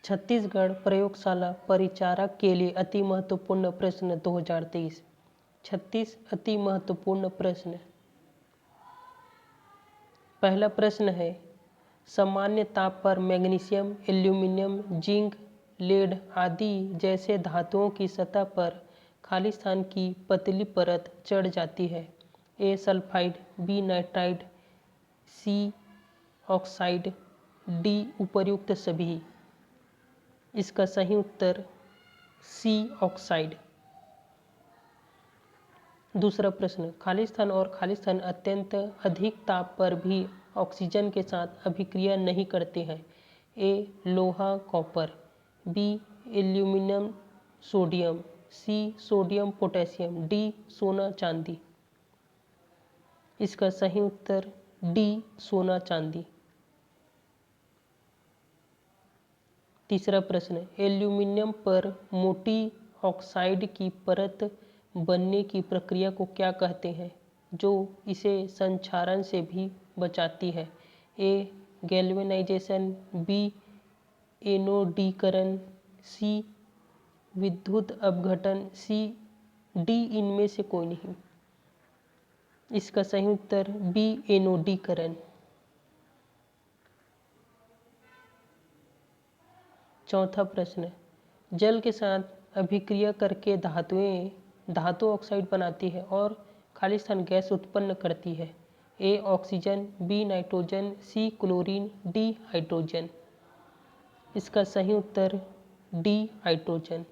छत्तीसगढ़ प्रयोगशाला परिचारक के लिए अति महत्वपूर्ण प्रश्न 2023। 36 अति महत्वपूर्ण प्रश्न। पहला प्रश्न है, सामान्य ताप पर मैग्नीशियम, एल्यूमिनियम, जिंक, लेड आदि जैसे धातुओं की सतह पर खाली स्थान की पतली परत चढ़ जाती है। ए सल्फाइड, बी नाइट्राइड, सी ऑक्साइड, डी उपर्युक्त सभी। इसका सही उत्तर सी ऑक्साइड। दूसरा प्रश्न, खाली स्थान और खाली स्थान अत्यंत अधिक ताप पर भी ऑक्सीजन के साथ अभिक्रिया नहीं करते हैं। ए लोहा copper, B aluminium sodium, C sodium potassium, D सोना चांदी। इसका सही उत्तर डी सोना चांदी। तीसरा प्रश्न, एल्यूमिनियम पर मोटी ऑक्साइड की परत बनने की प्रक्रिया को क्या कहते हैं जो इसे संक्षारण से भी बचाती है। ए गैल्वेनाइजेशन, बी एनोडीकरण, सी विद्युत अपघटन, सी डी इनमें से कोई नहीं। इसका सही उत्तर बी एनोडीकरण। चौथा प्रश्न, जल के साथ अभिक्रिया करके धातु ऑक्साइड बनाती है और खाली स्थान गैस उत्पन्न करती है। A oxygen, B nitrogen, C chlorine, D hydrogen. इसका सही उत्तर डी हाइड्रोजन।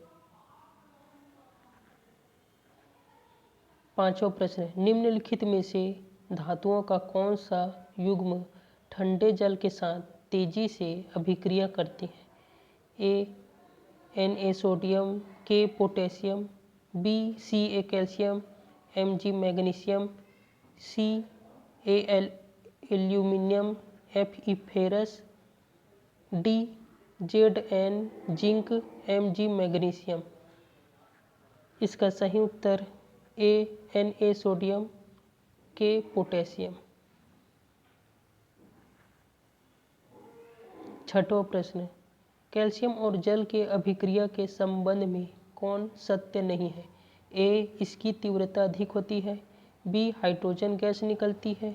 पांचवा प्रश्न, निम्नलिखित में से धातुओं का कौन सा युग्म ठंडे जल के साथ तेजी से अभिक्रिया करती है। A Na sodium, K potassium, B Ca calcium, Mg magnesium, C Al aluminium, Fe ferrous, D Zn zinc, Mg magnesium. इसका सही उत्तर Na सोडियम, के पोटेशियम। छठवां प्रश्न, कैल्शियम और जल के अभिक्रिया के संबंध में कौन सत्य नहीं है। ए इसकी तीव्रता अधिक होती है, बी हाइड्रोजन गैस निकलती है,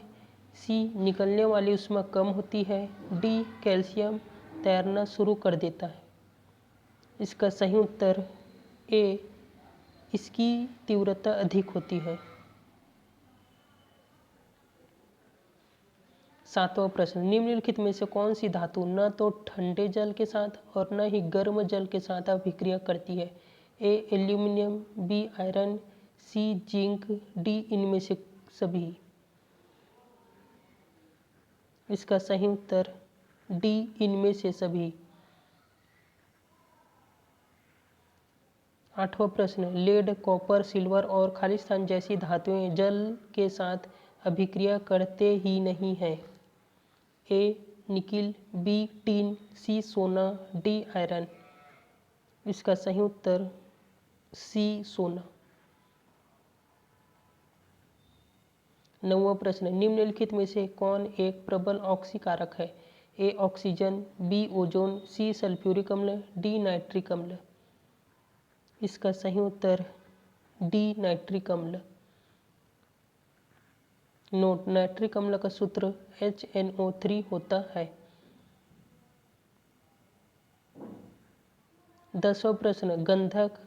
सी निकलने वाली ऊष्मा कम होती है, डी कैल्शियम तैरना शुरू कर देता है। इसका सही उत्तर ए इसकी तीव्रता अधिक होती है। सातवां प्रश्न, निम्नलिखित में से कौन सी धातु न तो ठंडे जल के साथ और न ही गर्म जल के साथ अभिक्रिया करती है। ए एल्यूमिनियम, बी आयरन, सी जिंक, डी इनमें से सभी। इसका सही उत्तर डी इनमें से सभी। आठवां प्रश्न, लेड, कॉपर, सिल्वर और खाली स्थान जैसी धातुएं जल के साथ अभिक्रिया करते ही नहीं हैं। ए निकिल, बी टीन, सी सोना, डी आयरन। इसका सही उत्तर सी सोना। नौवां प्रश्न, निम्नलिखित में से कौन एक प्रबल ऑक्सीकारक है। A oxygen, B ozone, C sulphuric अम्ल, डी नाइट्रिक अम्ल। इसका सही उत्तर डी नाइट्रिक अम्ल। नोट, नाइट्रिक अम्ल का सूत्र HNO3 होता है। 10वां प्रश्न, गंधक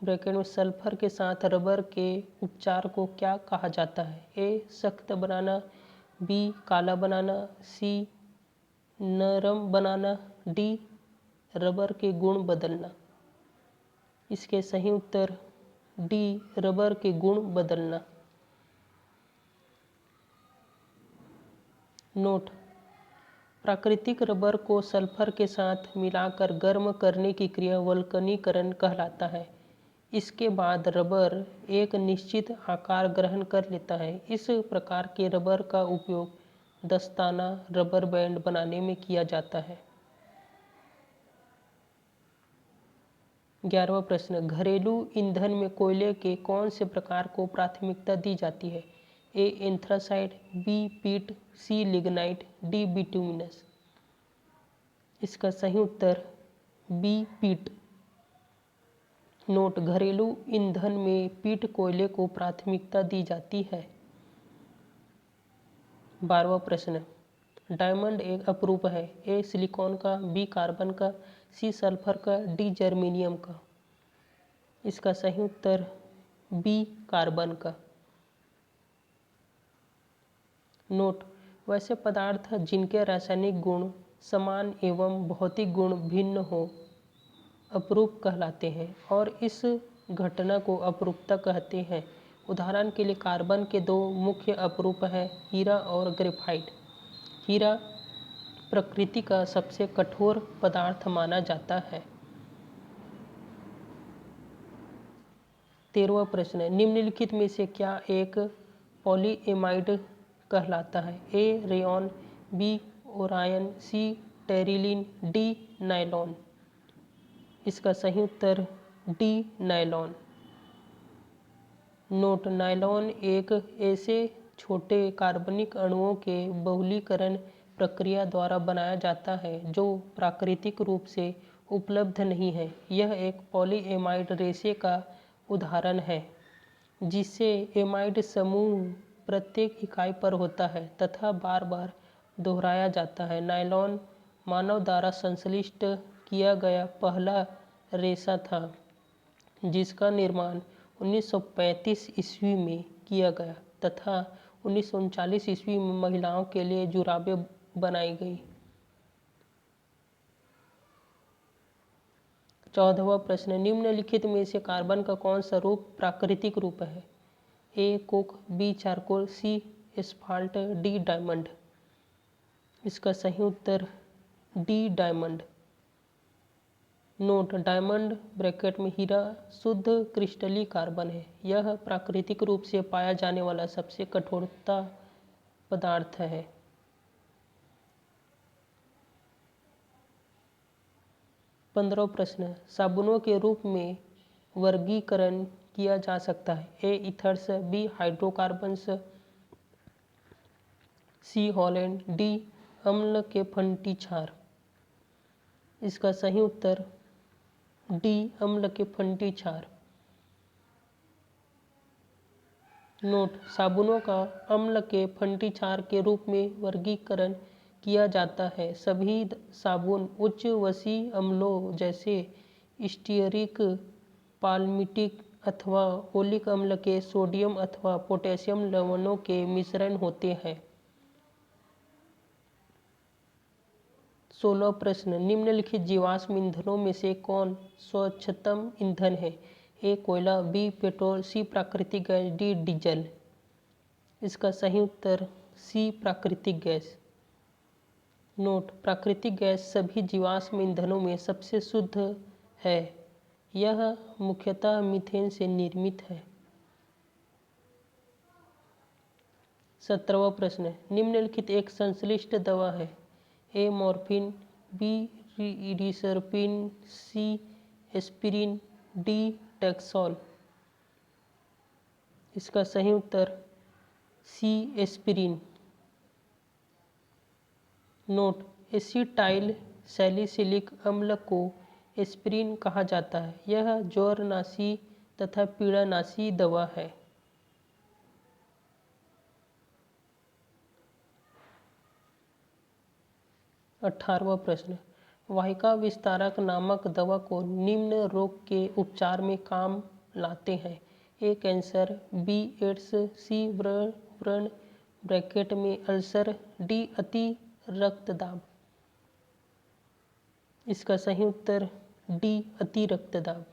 ब्रैकेट में सल्फर के साथ रबर के उपचार को क्या कहा जाता है। ए सख्त बनाना, बी काला बनाना, सी नरम बनाना, डी रबर के गुण बदलना। इसके सही उत्तर डी रबर के गुण बदलना। नोट, प्राकृतिक रबर को सल्फर के साथ मिलाकर गर्म करने की क्रिया वल्कनीकरण कहलाता है। इसके बाद रबर एक निश्चित आकार ग्रहण कर लेता है। इस प्रकार के रबर का उपयोग दस्ताना, रबर बैंड बनाने में किया जाता है। 11वां प्रश्न, घरेलू ईंधन में कोयले के कौन से प्रकार को प्राथमिकता दी जाती है। ए एंथ्रासाइड, बी पीट, सी लिग्नाइट, डी बिटुमिनस। इसका सही उत्तर बी पीट। नोट, घरेलू ईंधन में पीट कोयले को प्राथमिकता दी जाती है। 12वां प्रश्न, डायमंड एक अपरूप है। ए सिलिकॉन का, बी कार्बन का, सी सल्फर का, डी जर्मेनियम का। इसका सही उत्तर बी कार्बन का। नोट, वैसे पदार्थ जिनके रासायनिक गुण समान एवं भौतिक गुण भिन्न हो अपरूप कहलाते हैं और इस घटना को अपरूपता कहते हैं। उदाहरण के लिए कार्बन के दो मुख्य अपरूप हैं, हीरा और ग्रेफाइट। हीरा प्रकृति का सबसे कठोर पदार्थ माना जाता है। 13वां प्रश्न, निम्नलिखित में से क्या एक पॉलीएमाइड कहलाता है? ए रेयॉन, बी ओरायन, सी टेरिलीन, डी नायलॉन। इसका सही उत्तर डी नायलॉन। नोट, नायलॉन एक ऐसे छोटे कार्बनिक अणुओं के बहुलीकरण प्रक्रिया द्वारा बनाया जाता है जो प्राकृतिक रूप से उपलब्ध नहीं है। यह एक पॉलीएमाइड रेशे का उदाहरण है जिससे एमाइड समूह प्रत्येक इकाई पर होता है तथा बार बार दोहराया जाता है। नायलॉन मानव द्वारा संश्लिष्ट किया गया पहला रेशा था जिसका निर्माण 1935 ईस्वी में किया गया तथा 1939 ईस्वी में महिलाओं के लिए जुराबें बनाई गई। 14वां प्रश्न, निम्नलिखित में से कार्बन का कौन सा रूप प्राकृतिक रूप है? A coke, B charcoal, C asphalt, D diamond. इसका सही उत्तर D diamond. Note, diamond bracket में हीरा शुद्ध क्रिस्टली कार्बन है। यह प्राकृतिक रूप से पाया जाने वाला सबसे कठोरता पदार्थ है। पंद्रह प्रश्न, साबुनों के रूप में वर्गीकरण किया जा सकता है। ए इथर्स, बी हाइड्रोकार्बन्स, सी हॉलैंड, डी अम्ल के फंटी क्षार। इसका सही उत्तर डी अम्ल के फंटी क्षार। नोट, साबुनों का अम्ल के फंटी क्षार के रूप में वर्गीकरण किया जाता है। सभी साबुन उच्च वसीय अम्लों जैसे स्टीयरिक, पाल्मिटिक अथवा ओलिक अम्ल के सोडियम अथवा पोटेशियम लवणों के मिश्रण होते हैं। 16 प्रश्न, निम्नलिखित जीवाश्म ईंधनों में से कौन स्वच्छतम ईंधन है? ए कोयला, बी पेट्रोल, सी प्राकृतिक गैस, डी डीजल। इसका सही उत्तर सी प्राकृतिक गैस। नोट, प्राकृतिक गैस सभी जीवाश्म ईंधनों में सबसे शुद्ध है। यह मुख्यतः मीथेन से निर्मित है। 17वां प्रश्न, निम्नलिखित एक संश्लिष्ट दवा है। ए मॉर्फिन, बी रिसर्पिन, सी एस्पिरिन, डी टैक्सोल। इसका सही उत्तर सी एस्पिरिन। नोट, एसिटाइल सैलिसिलिक अम्ल को एस्पिरिन कहा जाता है। यह ज्वरनाशी तथा पीड़ानाशी दवा है। 18वां प्रश्न, वाहिका विस्तारक नामक दवा को निम्न रोग के उपचार में काम लाते हैं। ए कैंसर, बी एड्स, सी व्रण ब्रैकेट में अल्सर, डी अति रक्तदाब। इसका सही उत्तर डी अति रक्तदाब।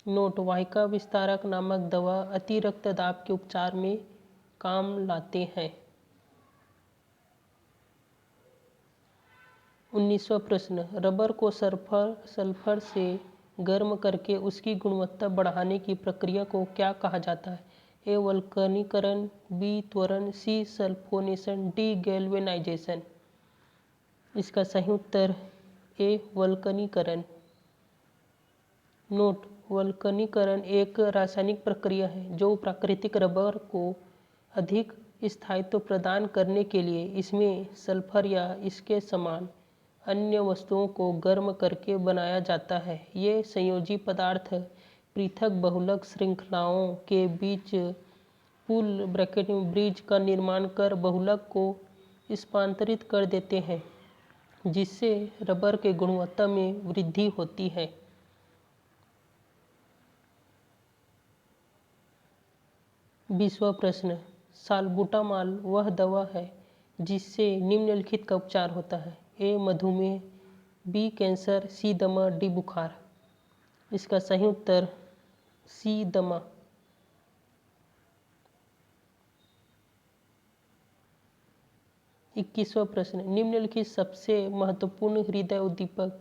नोट, वाहिका विस्तारक नामक दवा अति रक्तदाब के उपचार में काम लाते हैं। 19वां प्रश्न, रबर को सल्फर से गर्म करके उसकी गुणवत्ता बढ़ाने की प्रक्रिया को क्या कहा जाता है? ए वल्कनीकरण, बी त्वरण, सी सल्फोनेशन, डी गैल्वेनाइजेशन। इसका सही उत्तर ए वल्कनीकरण। नोट, वल्कनीकरण एक रासायनिक प्रक्रिया है जो प्राकृतिक रबर को अधिक स्थायित्व प्रदान करने के लिए इसमें सल्फर या इसके समान अन्य वस्तुओं को गर्म करके बनाया जाता है। ये संयोजी पदार्थ पृथक बहुलक श्रृंखलाओं के बीच पुल ब्रैकेट में ब्रिज का निर्माण कर बहुलक को स्थानांतरित कर देते हैं, जिससे रबर के गुणवत्ता में वृद्धि होती है। बीसवां प्रश्न, साल्बुटामॉल वह दवा है जिससे निम्नलिखित का उपचार होता है। ए मधुमेह, बी कैंसर, सी दमा, डी बुखार। इसका सही उत्तर सी दमा। 21वां प्रश्न, निम्नलिखित सबसे महत्वपूर्ण हृदय उद्दीपक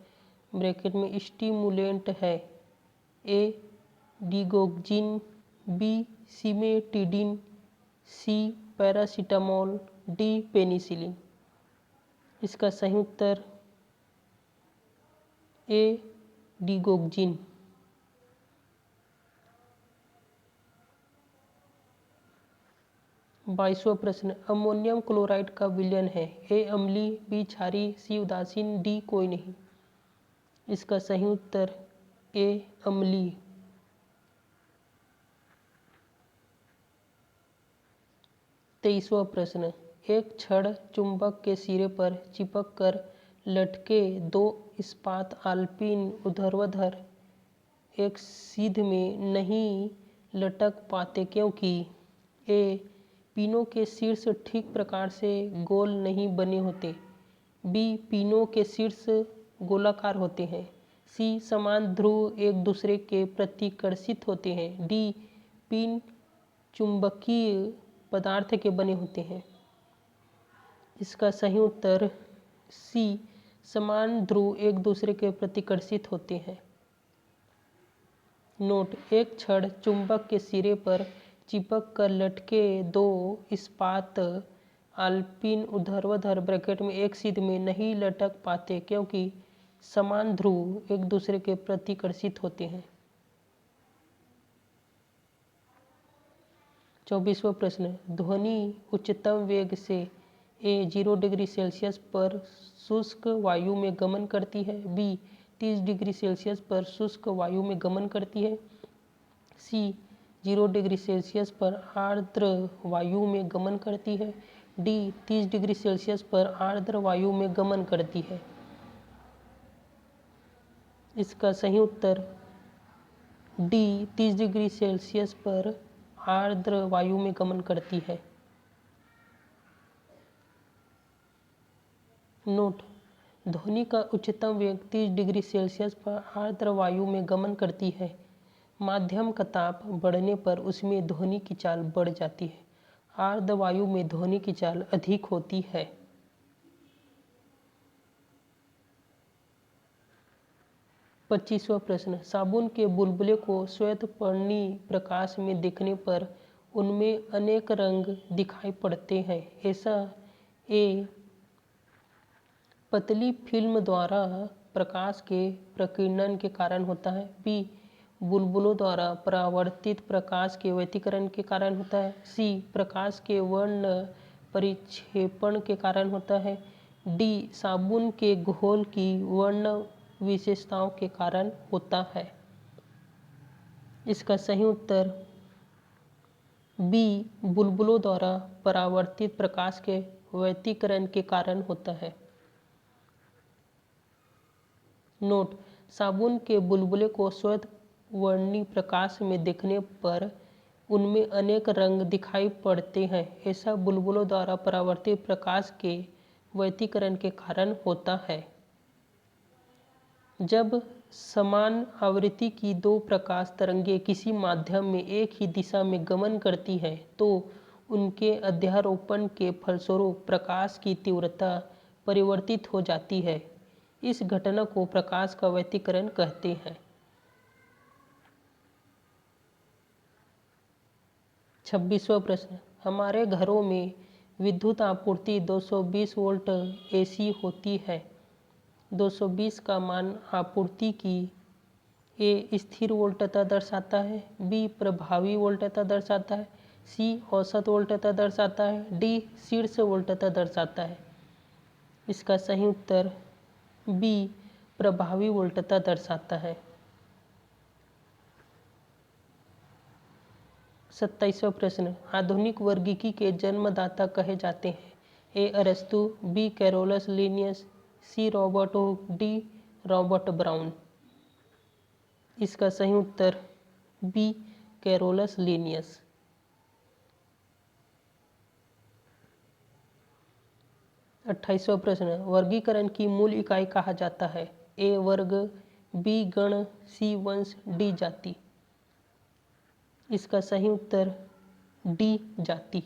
ब्रैकेट में स्टिमुलेंट है। ए डिगोक्सिन, बी सिमेटिडिन, सी पैरासीटामोल, डी पेनिसिलिन। इसका सही उत्तर ए डिगोक्सिन। 22वां प्रश्न, अमोनियम क्लोराइड का विलयन है। ए अम्लीय, बी क्षारीय, सी उदासीन, डी कोई नहीं। इसका सही उत्तर ए अम्लीय। 23वां प्रश्न, एक छड़ चुंबक के सिरे पर चिपक कर लटके दो इस्पात आल्पिन ऊर्ध्वाधर एक सीध में नहीं लटक पाते क्योंकि ए पिनों के शीर्ष ठीक प्रकार से गोल नहीं बने होते, बी पिनों के शीर्ष गोलाकार होते हैं, सी समान ध्रुव एक दूसरे के प्रतिकर्षित होते हैं, डी पिन चुंबकीय पदार्थ के बने होते हैं। इसका सही उत्तर सी समान ध्रुव एक दूसरे के प्रतिकर्षित होते हैं। नोट, एक छड़ चुंबक के सिरे पर चिपक कर लटके दो इस्पात आल्पिन ऊर्ध्वाधर ब्रैकेट में एक सीध में नहीं लटक पाते क्योंकि समान ध्रुव एक दूसरे के प्रतिकर्षित होते हैं। 24वां प्रश्न, ध्वनि उच्चतम वेग से ए 0 डिग्री सेल्सियस पर शुष्क वायु में गमन करती है, बी 30 डिग्री सेल्सियस पर शुष्क वायु में गमन करती है, सी 0 डिग्री सेल्सियस पर आर्द्र वायु में गमन करती है, डी 30 डिग्री सेल्सियस पर आर्द्र वायु में गमन करती है। इसका सही उत्तर डी 30 डिग्री सेल्सियस पर आर्द्र वायु में गमन करती है। नोट, ध्वनि का उच्चतम वेग 30 डिग्री सेल्सियस पर आर्द्र वायु में गमन करती है। माध्यम का ताप बढ़ने पर उसमें ध्वनि की चाल बढ़ जाती है। आर्द्र वायु में ध्वनि की चाल अधिक होती है। 25वां प्रश्न, साबुन के बुलबुले को श्वेत पर्णी प्रकाश में देखने पर उनमें अनेक रंग दिखाई पड़ते हैं। ऐसा ए पतली फिल्म द्वारा प्रकाश के प्रकीर्णन के कारण होता है, बी बुलबुलों द्वारा परावर्तित प्रकाश के व्यतिकरण के कारण होता है, सी प्रकाश के वर्ण परिक्षेपण के कारण होता है, डी साबुन के घोल की वर्ण विशेषताओं के कारण होता है। इसका सही उत्तर बी बुलबुलों द्वारा परावर्तित प्रकाश के व्यतिकरण के कारण होता है। नोट, साबुन के बुलबुले को श्वेत वर्णी प्रकाश में देखने पर उनमें अनेक रंग दिखाई पड़ते हैं। ऐसा बुलबुलों द्वारा परावर्तित प्रकाश के व्यतिकरण के कारण होता है। जब समान आवृत्ति की दो प्रकाश तरंगें किसी माध्यम में एक ही दिशा में गमन करती हैं तो उनके अध्यारोपण के फलस्वरूप प्रकाश की तीव्रता परिवर्तित हो जाती है। इस घटना को प्रकाश का व्यतिकरण कहते हैं। 26वां प्रश्न, हमारे घरों में विद्युत आपूर्ति 220 वोल्ट एसी होती है। 220 का मान आपूर्ति की ए स्थिर वोल्टता दर्शाता है, बी प्रभावी वोल्टता दर्शाता है, सी औसत वोल्टता दर्शाता है, डी शीर्ष वोल्टता दर्शाता है। इसका सही उत्तर बी प्रभावी वोल्टता दर्शाता है। 27वां प्रश्न, आधुनिक वर्गीकी के जन्मदाता कहे जाते हैं। ए अरस्तु, B Carolus Linnaeus, C Robert Hooke, D Robert Brown. इसका सही उत्तर बी कैरोलस लिनियस। 28वां प्रश्न, वर्गीकरण की मूल इकाई कहा जाता है। ए वर्ग, बी गण, सी वंश, डी जाति। इसका सही उत्तर डी जाति।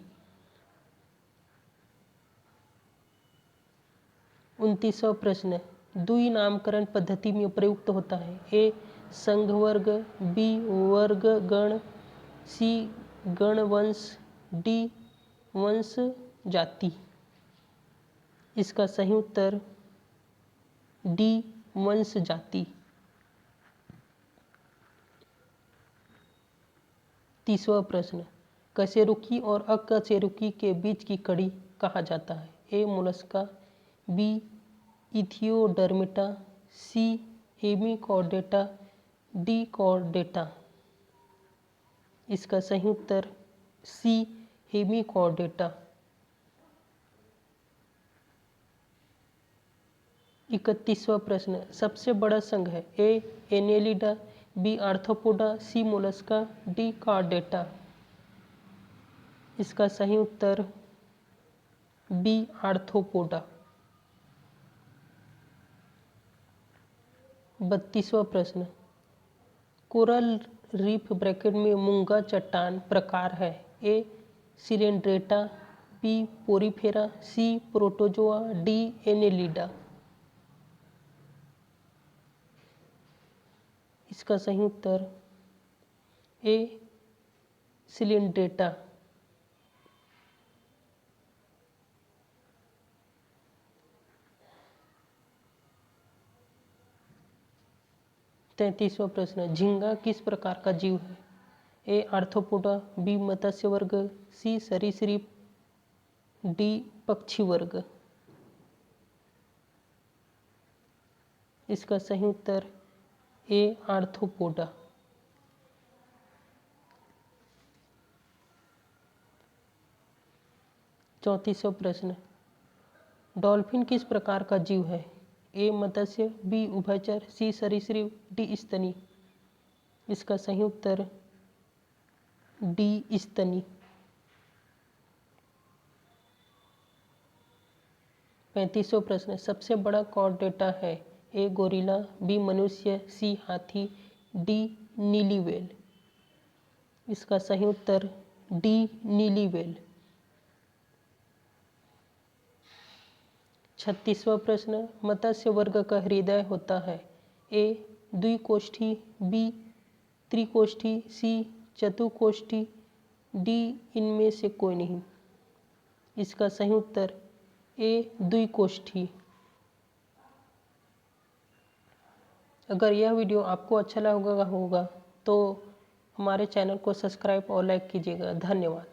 29वां प्रश्न, द्वि नामकरण पद्धति में प्रयुक्त होता है। ए संघ वर्ग, बी वर्ग गण, सी गण वंश, डी वंश जाति। इसका सही उत्तर डी वंश जाति। 30वां प्रश्न, कशेरुकी और अकशेरुकी के बीच की कड़ी कहा जाता है। ए मोलस्का, बी इथियोडर्मिटा, सी हेमिकॉर्डेटा, डी कॉर्डेटा। इसका सही उत्तर सी हेमिकॉर्डेटा। 31वां प्रश्न, सबसे बड़ा संघ है। ए एनेलिडा, बी आर्थ्रोपोडा, सी मोलस्का, डी कॉर्डेटा। इसका सही उत्तर बी आर्थ्रोपोडा। 32वां प्रश्न, कोरल रीफ ब्रैकेट में मूंगा चट्टान प्रकार है। ए सिलेंड्रेटा, बी पोरीफेरा, सी प्रोटोजोआ, डी एनेलिडा। इसका सही उत्तर ए सिलेंड्रेटा। 33वां प्रश्न, झींगा किस प्रकार का जीव है। ए आर्थ्रोपोडा, बी मत्स्य वर्ग, सी सरीसृप, डी पक्षी वर्ग। इसका सही उत्तर ए आर्थ्रोपोडा। 34वां प्रश्न, डॉल्फिन किस प्रकार का जीव है। ए मत्स्य, बी उभयचर, सी सरीसृप, डी स्तनी। इसका सही उत्तर डी स्तनी। 35वां प्रश्न, सबसे बड़ा कॉर्डेटा है। ए गोरिल्ला, बी मनुष्य, सी हाथी, डी नीली व्हेल। इसका सही उत्तर डी नीली व्हेल। 36वां प्रश्न, मत्स्य वर्ग का हृदय होता है। ए द्विकोष्ठी, बी त्रिकोष्ठी, सी चतुकोष्ठी, डी इनमें से कोई नहीं। इसका सही उत्तर ए द्विकोष्ठी। अगर यह वीडियो आपको अच्छा लगा होगा तो हमारे चैनल को सब्सक्राइब और लाइक कीजिएगा। धन्यवाद।